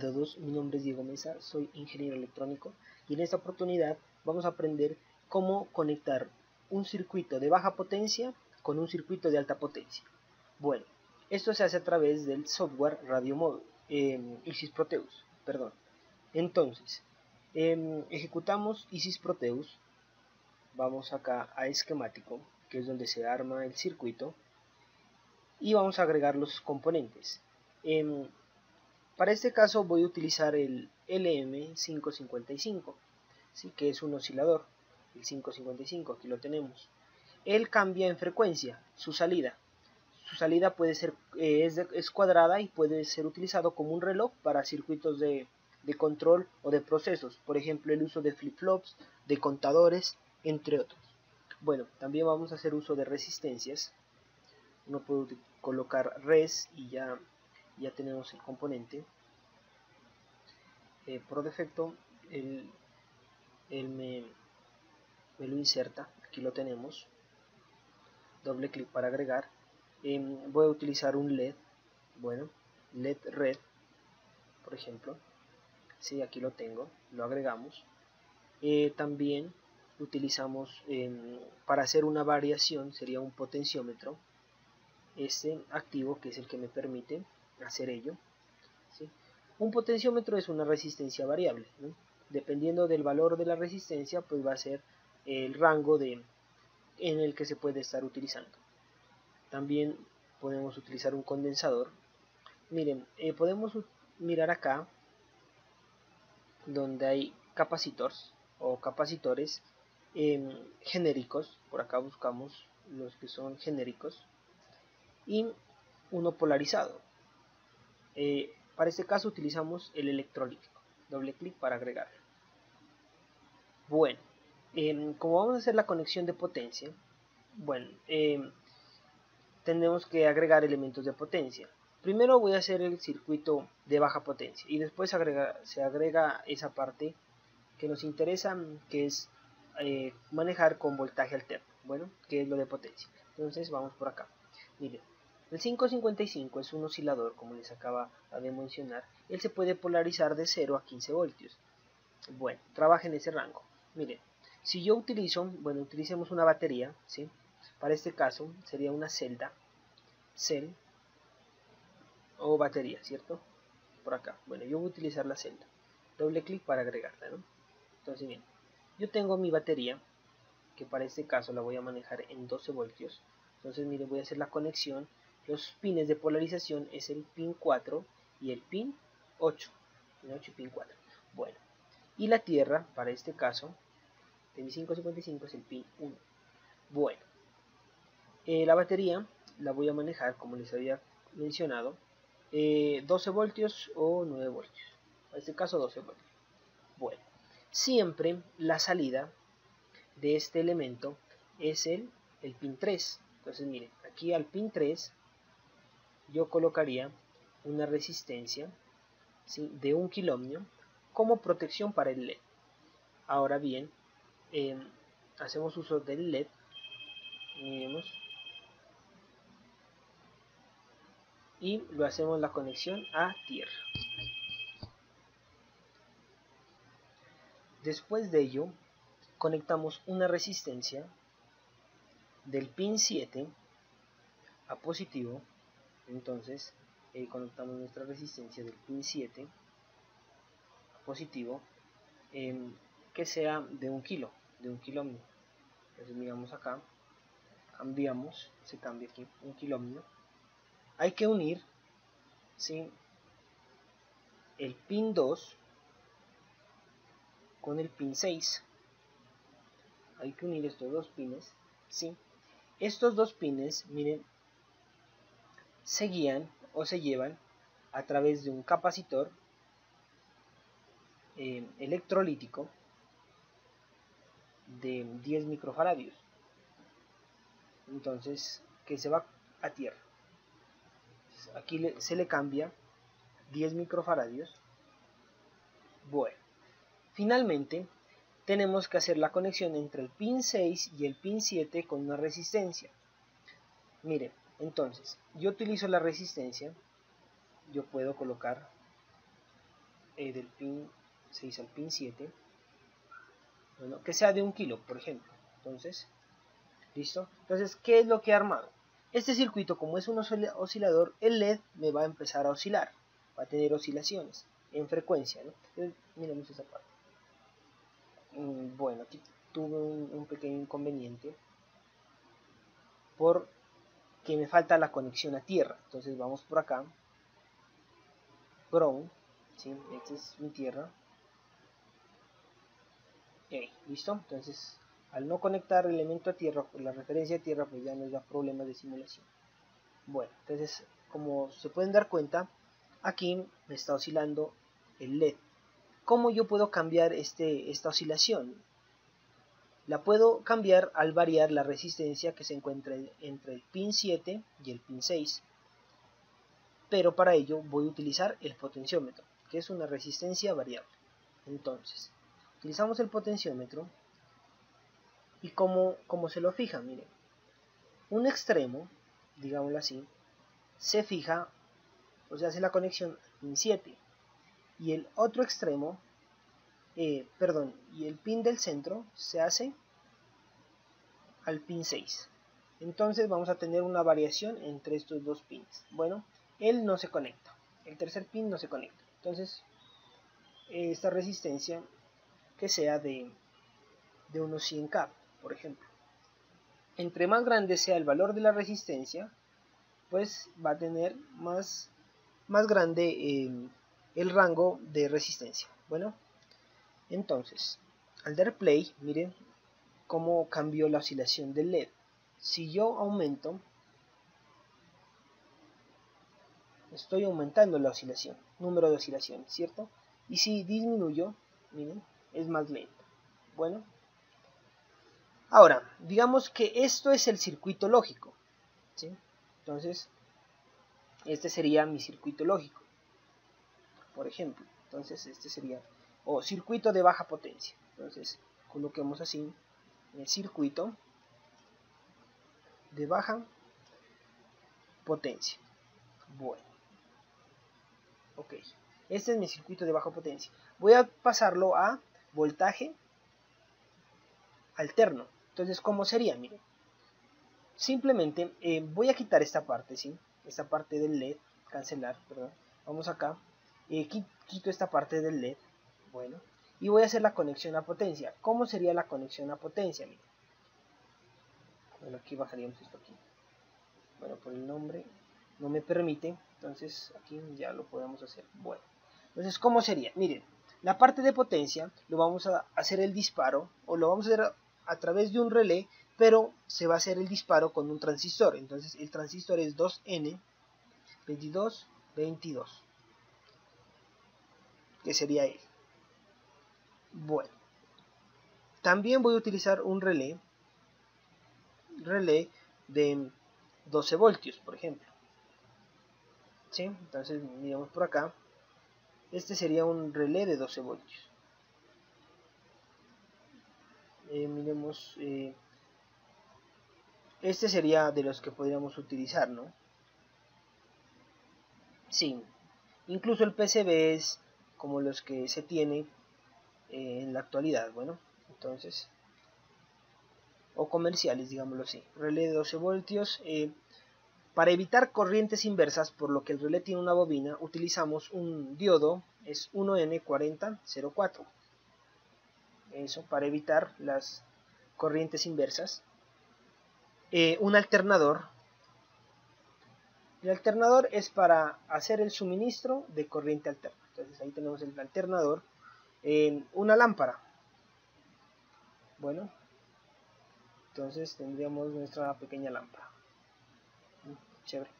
todos, mi nombre es Diego Mesa, soy ingeniero electrónico y en esta oportunidad vamos a aprender cómo conectar un circuito de baja potencia con un circuito de alta potencia. Bueno, esto se hace a través del software Radio Isis Proteus, perdón. Entonces, ejecutamos Isis Proteus, vamos acá a esquemático, que es donde se arma el circuito, y vamos a agregar los componentes. Para este caso voy a utilizar el LM555, ¿sí? Que es un oscilador, el 555, aquí lo tenemos. Él cambia en frecuencia su salida. Su salida puede ser, es cuadrada y puede ser utilizado como un reloj para circuitos de control o de procesos, por ejemplo el uso de flip-flops, de contadores, entre otros. Bueno, también vamos a hacer uso de resistencias. Uno puede colocar res y ya tenemos el componente. Por defecto él me lo inserta, aquí lo tenemos. Doble clic para agregar. Voy a utilizar un LED, bueno, LED red, por ejemplo. Sí, aquí lo tengo, lo agregamos. También utilizamos para hacer una variación, sería un potenciómetro, este activo, que es el que me permite hacer ello, ¿sí? Un potenciómetro es una resistencia variable, ¿no? Dependiendo del valor de la resistencia, pues va a ser el rango en el que se puede estar utilizando. También podemos utilizar un condensador. Miren, podemos mirar acá donde hay capacitores o capacitores genéricos. Por acá buscamos los que son genéricos y uno polarizado. Para este caso utilizamos el electrolítico. Doble clic para agregarlo. Bueno, como vamos a hacer la conexión de potencia, bueno, tenemos que agregar elementos de potencia. Primero voy a hacer el circuito de baja potencia y después se agrega esa parte que nos interesa, que es manejar con voltaje alterno, bueno, que es lo de potencia. Entonces vamos por acá. Miren, el 555 es un oscilador, como les acaba de mencionar. Él se puede polarizar de 0 a 15 voltios. Bueno, trabaja en ese rango. Miren, si yo utilizo, bueno, utilicemos una batería, ¿sí? Para este caso sería una celda, cel o batería, ¿cierto? Por acá. Bueno, yo voy a utilizar la celda. Doble clic para agregarla, ¿no? Entonces, bien, yo tengo mi batería, que para este caso la voy a manejar en 12 voltios. Entonces, miren, voy a hacer la conexión. Los pines de polarización es el pin 4 y el pin 8. Pin 8 y pin 4. Bueno, y la tierra, para este caso, de mi 555 es el pin 1. Bueno, la batería la voy a manejar, como les había mencionado, 12 voltios o 9 voltios. En este caso 12 voltios. Bueno, siempre la salida de este elemento es el pin 3. Entonces miren, aquí al pin 3 yo colocaría una resistencia, ¿sí?, de 1 kiloohmio como protección para el LED. Ahora bien, hacemos uso del LED. Miremos, y lo hacemos la conexión a tierra. Después de ello conectamos una resistencia del pin 7 a positivo. Entonces conectamos nuestra resistencia del pin 7 a positivo, que sea de 1 kilo, de 1 kiloohmio. Entonces miramos acá, cambiamos, se cambia aquí 1 kiloohmio. Hay que unir, ¿sí?, el pin 2 con el pin 6. Hay que unir estos dos pines, ¿sí? Estos dos pines, miren, se guían o se llevan a través de un capacitor electrolítico de 10 microfaradios. Entonces, que se va a tierra. Aquí se le cambia 10 microfaradios. Bueno, finalmente tenemos que hacer la conexión entre el pin 6 y el pin 7 con una resistencia. Miren, entonces, yo utilizo la resistencia. Yo puedo colocar del pin 6 al pin 7, bueno, que sea de 1 kilo, por ejemplo. Entonces, ¿listo? Entonces, ¿qué es lo que he armado? Este circuito, como es un oscilador, el LED me va a empezar a oscilar, va a tener oscilaciones en frecuencia, ¿no? Entonces, miremos esa parte. Bueno, aquí tuve un pequeño inconveniente porque me falta la conexión a tierra. Entonces vamos por acá, ground, ¿sí? Esta es mi tierra. ¿Listo? Entonces, al no conectar el elemento a tierra, la referencia a tierra, pues ya nos da problemas de simulación. Bueno, entonces, como se pueden dar cuenta, aquí me está oscilando el LED. ¿Cómo yo puedo cambiar esta oscilación? La puedo cambiar al variar la resistencia que se encuentra entre el pin 7 y el pin 6. Pero para ello voy a utilizar el potenciómetro, que es una resistencia variable. Entonces, utilizamos el potenciómetro y como se lo fija, miren, un extremo, digámoslo así, se fija, o sea, hace la conexión al pin 7 y el otro extremo, y el pin del centro se hace al pin 6. Entonces vamos a tener una variación entre estos dos pins. Bueno, él no se conecta, el tercer pin no se conecta. Entonces, esta resistencia que sea de unos 100K, por ejemplo. Entre más grande sea el valor de la resistencia, pues va a tener más grande el rango de resistencia. Bueno, entonces, al dar play, miren cómo cambió la oscilación del LED. Si yo aumento, estoy aumentando la oscilación, número de oscilaciones, ¿cierto? Y si disminuyo, miren, es más lento. Bueno, ahora, digamos que esto es el circuito lógico, ¿sí? Entonces, este sería mi circuito lógico, por ejemplo. Entonces, este sería, circuito de baja potencia. Entonces, coloquemos así, el circuito de baja potencia. Bueno, ok. Este es mi circuito de baja potencia. Voy a pasarlo a voltaje alterno. Entonces, ¿cómo sería? Miren, simplemente voy a quitar esta parte, ¿sí? Esta parte del LED, cancelar, perdón. Vamos acá, quito esta parte del LED, bueno, y voy a hacer la conexión a potencia. ¿Cómo sería la conexión a potencia? Miren. Bueno, aquí bajaríamos esto aquí. Bueno, por el nombre no me permite, entonces aquí ya lo podemos hacer. Bueno, entonces, ¿cómo sería? Miren, la parte de potencia lo vamos a hacer el disparo, o lo vamos a hacer a través de un relé, pero se va a hacer el disparo con un transistor. Entonces el transistor es 2N2222, que sería él. Bueno, también voy a utilizar un relé de 12 voltios, por ejemplo. ¿Sí? Entonces miramos por acá. Este sería un relé de 12 voltios. Miremos, este sería de los que podríamos utilizar, ¿no? Sí, incluso el PCB es como los que se tiene en la actualidad, bueno, entonces, o comerciales, digámoslo así. Relé de 12 voltios. Para evitar corrientes inversas, por lo que el relé tiene una bobina, utilizamos un diodo, es 1N4004. Eso, para evitar las corrientes inversas. Un alternador. El alternador es para hacer el suministro de corriente alterna. Entonces ahí tenemos el alternador. Una lámpara. Bueno, entonces tendríamos nuestra pequeña lámpara. Chévere.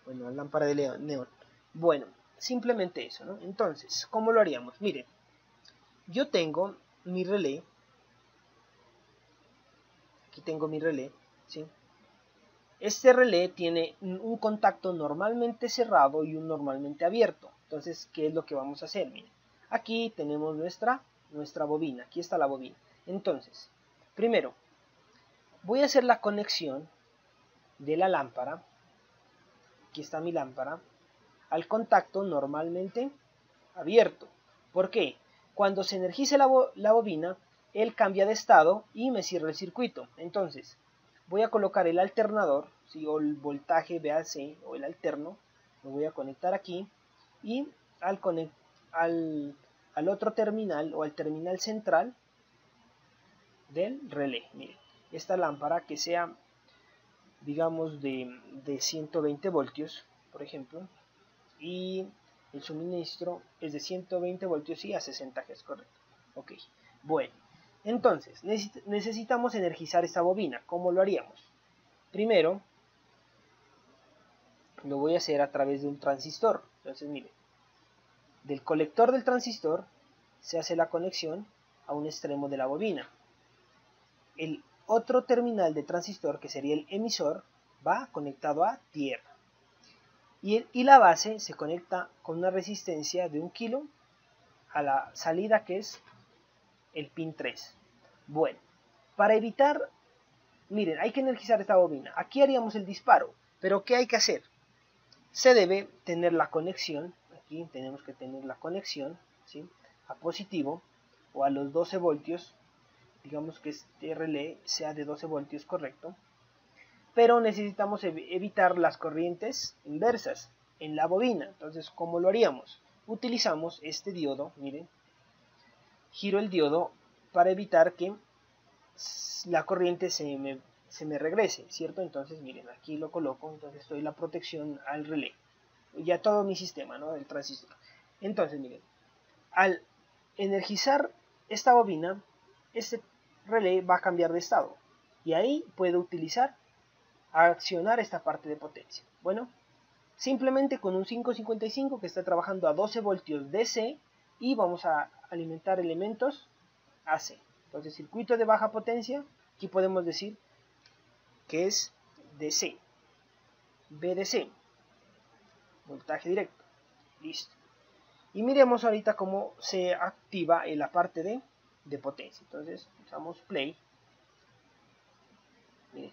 Bueno, la lámpara de neón. Bueno, simplemente eso, ¿no? Entonces, ¿cómo lo haríamos? Miren, yo tengo mi relé. Aquí tengo mi relé, ¿sí? Este relé tiene un contacto normalmente cerrado y un normalmente abierto. Entonces, ¿qué es lo que vamos a hacer? Miren, aquí tenemos nuestra bobina. Aquí está la bobina. Entonces, primero, voy a hacer la conexión de la lámpara. Aquí está mi lámpara. Al contacto normalmente abierto. ¿Por qué? Cuando se energice la bobina, él cambia de estado y me cierra el circuito. Entonces, voy a colocar el alternador, ¿sí? O el voltaje VAC o el alterno, lo voy a conectar aquí y al otro terminal o al terminal central del relé. Miren, esta lámpara que sea, digamos, de 120 voltios, por ejemplo, y el suministro es de 120 voltios y a 60 Hz, correcto. Ok, bueno, entonces necesitamos energizar esta bobina. ¿Cómo lo haríamos? Primero, lo voy a hacer a través de un transistor. Entonces, miren, del colector del transistor se hace la conexión a un extremo de la bobina. El otro terminal de transistor, que sería el emisor, va conectado a tierra. Y la base se conecta con una resistencia de 1 kilo a la salida, que es el pin 3. Bueno, para evitar, miren, hay que energizar esta bobina. Aquí haríamos el disparo, pero ¿qué hay que hacer? Se debe tener la conexión, aquí tenemos que tener la conexión, ¿sí?, a positivo o a los 12 voltios, digamos que este relé sea de 12 voltios, correcto, pero necesitamos evitar las corrientes inversas en la bobina. Entonces, ¿cómo lo haríamos? Utilizamos este diodo, miren, giro el diodo para evitar que la corriente se me regrese, ¿cierto? Entonces, miren, aquí lo coloco, entonces doy la protección al relé, ya todo mi sistema, ¿no?, del transistor. Entonces, miren, al energizar esta bobina, este relé va a cambiar de estado, y ahí puedo accionar esta parte de potencia. Bueno, simplemente con un 555 que está trabajando a 12 voltios DC, y vamos a alimentar elementos AC. Entonces, circuito de baja potencia, aquí podemos decir que es DC, VDC, voltaje directo. Listo. Y miremos ahorita cómo se activa en la parte de potencia. Entonces, usamos play. Miren.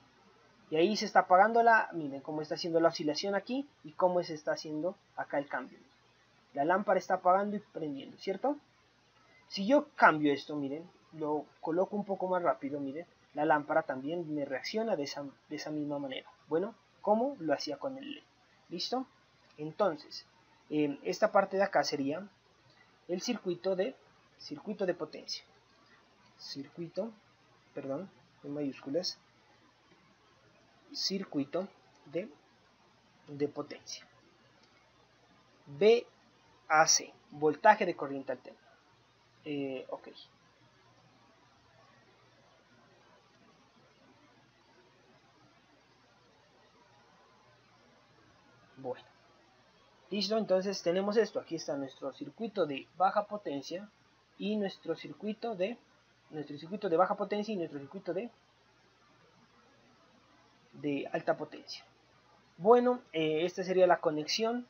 Y ahí se está apagando miren cómo está haciendo la oscilación aquí y cómo se está haciendo acá el cambio. La lámpara está apagando y prendiendo, ¿cierto? Si yo cambio esto, miren, lo coloco un poco más rápido, miren, la lámpara también me reacciona de esa misma manera. Bueno, como lo hacía con el LED. ¿Listo? Entonces, esta parte de acá sería el circuito de potencia. Circuito, perdón, en mayúsculas, circuito de potencia. VAC, voltaje de corriente alterna. Ok. Bueno, listo, entonces tenemos esto. Aquí está nuestro circuito de baja potencia y nuestro circuito de baja potencia y nuestro circuito de alta potencia. Bueno, esta sería la conexión.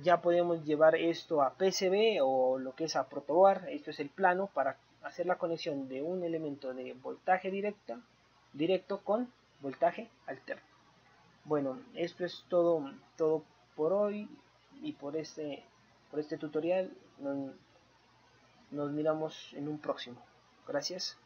Ya podemos llevar esto a PCB o lo que es a protoboard. Esto es el plano para hacer la conexión de un elemento de voltaje directo con voltaje alterno. Bueno, esto es todo por hoy y por este tutorial. Nos miramos en un próximo. Gracias.